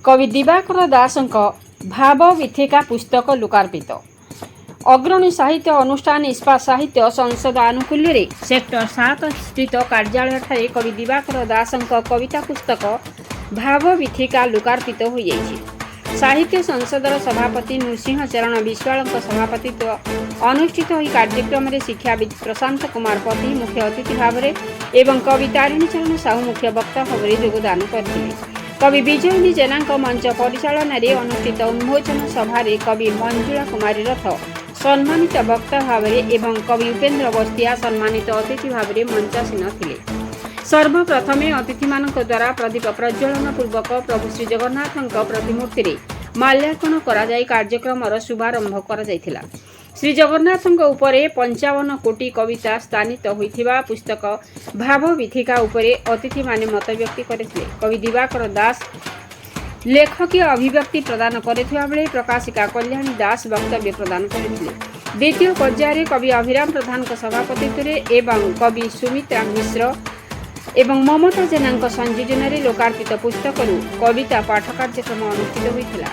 कवि दिवाकर दासଙ୍କ भाव विथिका पुस्तक लोकार्पित। अग्रणी साहित्य अनुष्ठान इस्पात साहित्य संसद आनुकूल्य सेक्टर 7 स्थित कार्यालय ठारे कवि दिवाकर दासଙ୍କ कविता पुस्तक भाव विथिका लोकार्पित हो जाइछि। साहित्य संसदर सभापति नृसिंह चरण विश्वाल सभापतित्व अनुष्ठित होई कार्यक्रम में शिक्षाविद प्रशांत कुमार पति मुख्य अतिथि भाव एवं कवि तारिणी चरण साहू मुख्य वक्ता भाव योगदान करथिले। कवि विजयिनी जेना मंच परिचालन अनुष्ठित उन्मोचन सभा कवि मंजुला कुमारी रथ सम्मानित वक्ता भाव एवं कवि उपेन्द्र बस्तिया सम्मानित अतिथि भाव मंचासीन थिले। सर्वप्रथमे अतिथि मानक द्वारा प्रदीप प्रज्वलन पूर्वक प्रभु श्री जगन्नाथ प्रतिमूर्ति रे माल्यार्पण करा जाय कार्यक्रम शुभारंभ करा जायथिला। श्री जगन्नाथ उपरे 55 कोटी कविता स्थानित होइथिबा पुस्तक भाव विथिका उपरे अतिथि माने मत व्यक्त करथिले। कवि दिवाकर दास लेखकीय अभिव्यक्ति प्रदान करथिबा बेले प्रकाशिका कल्याणी दास वक्तव्य प्रदान करथिले। द्वितीय पर्याय कवि अभिराम प्रधान सभापतित्व एवं कवि सुमित्रा मिश्र एवं ममता जेना संयोजन लोकार्पित पुस्तक कविता पाठ कार्यक्रम अनुष्ठित होता।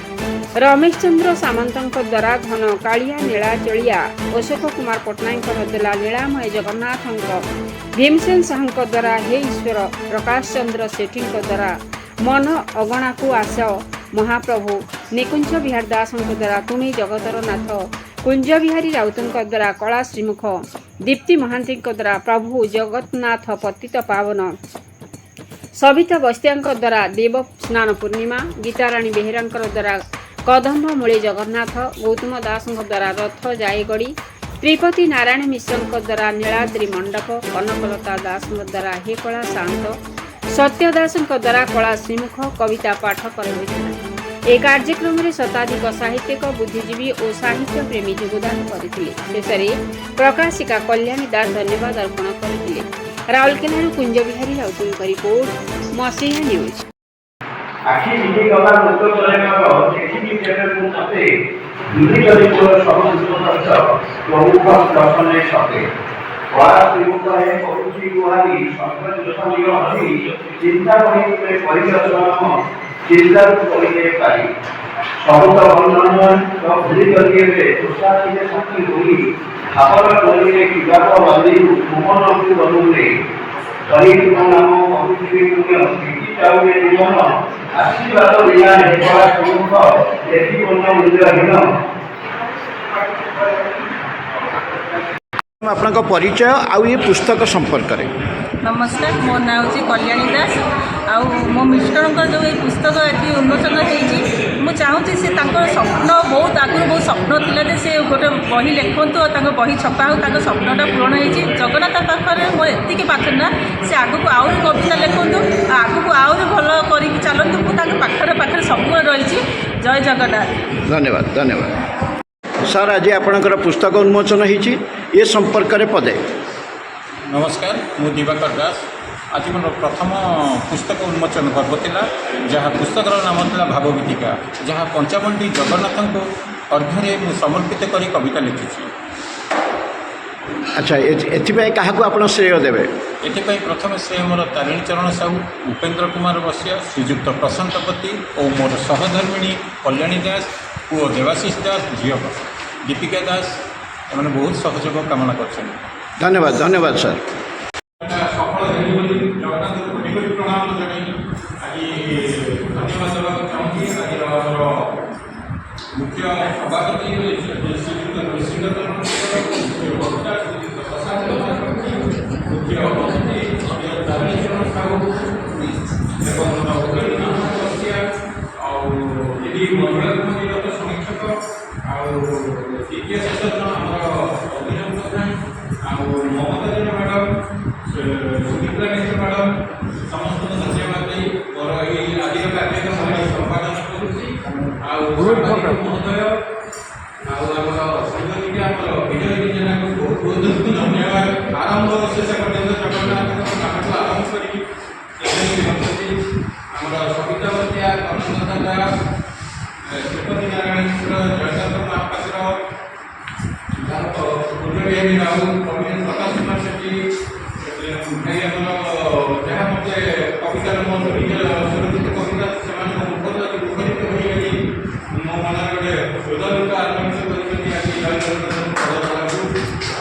रमेश चंद्र सामंत द्वारा घन कालिया नीला चलिया अशोक कुमार पट्टनायक द्वारा लीलामय जगन्नाथ भीमसेन साहू द्वारा हे ईश्वर प्रकाश चंद्र सेठी द्वारा मन अगणा को आस महाप्रभु निकुंज विहार दास द्वारा तुणी जगतर नाथ कुंज बिहारी राउत द्वारा कला श्रीमुख दीप्ति महांती द्वारा प्रभु जगन्नाथ पतित पावन सविता बस्तिया द्वारा देव स्नान पूर्णिमा गीताराणी बेहेरा द्वारा कदम्ब मूले जगन्नाथ गौतम दास द्वारा रथ जाएगड़ी त्रिपति नारायण मिश्र द्वारा नीलाद्रि मंडप कनकलता दास द्वारा हे कला शांत सत्यदास द्वारा कला श्रीमुख कविता पाठ कर कार्यक्रम में शताधिक साहित्यिक बुद्धिजीवी और साहित्य प्रेमी योगदान करते। प्रकाशिका कल्याणी दास धन्यवाद अर्पण करते। राउरकेला कुंज बिहारी राउत रिपोर्ट मसीहा न्यूज। आपन परिचय आउ ये पुस्तक संपर्क रे। नमस्कार, मो ना हूँ कल्याणी दास। आउ मो मिस्टर जो ये पुस्तक ये उन्मोचन हो चाहूँगी से स्वप्न बहुत आगुरी बहुत स्वप्न थी से गोटे बही लिखतु और बही छपा हो स्वप्नटा पूरण हो जगन्नाथ पाखे मोर एति पाखे ना से आगक आहरी कविता लिखतु आगक आहरी भल कर चलतु पाखे पाखे सब रही। जय जगन्नाथ। धन्यवाद धन्यवाद सर। आज आपणकर पुस्तक उन्मोचन होती ये संपर्क में पदे। नमस्कार, मु दिवाकर दास। आज मोर प्रथम पुस्तक उन्मोचन पर्व था जहाँ पुस्तक नाम था भाव विथिका जहाँ 55 जगन्नाथ को अर्घ्य मु समर्पित कर कविता लिखी। अच्छा, एथि क्या आप श्रेय देवे? एथि प्रथम श्रेय मोर तारिणी चरण साहू उपेन्द्र कुमार बसिया श्रीजुक्त प्रशांत पति और मोर सहधर्मिणी कल्याणी दास पुओ देवाशीष दास झील दीपिका दास एम बहुत सहयोग कामना कर। धन्यवाद धन्यवाद सर। मुख्य सभापति समीक्षक ममता जेना मैडम सुमित्रा मिश्र मैडम समस्त धन्यवाद मोर आज कार्यक्रम संपादन महोदय विजय जेना बहुत बहुत धन्यवाद। आरंभ शेष पर्यटन जगन्नाथ आरंभ कर सविता बस्तिया दास त्रिपति नारायण मिश्र जयचंद्र महापात्र कुंज बिहारी राउत प्रकाश कुमार सेठी जहाँ मत कवितार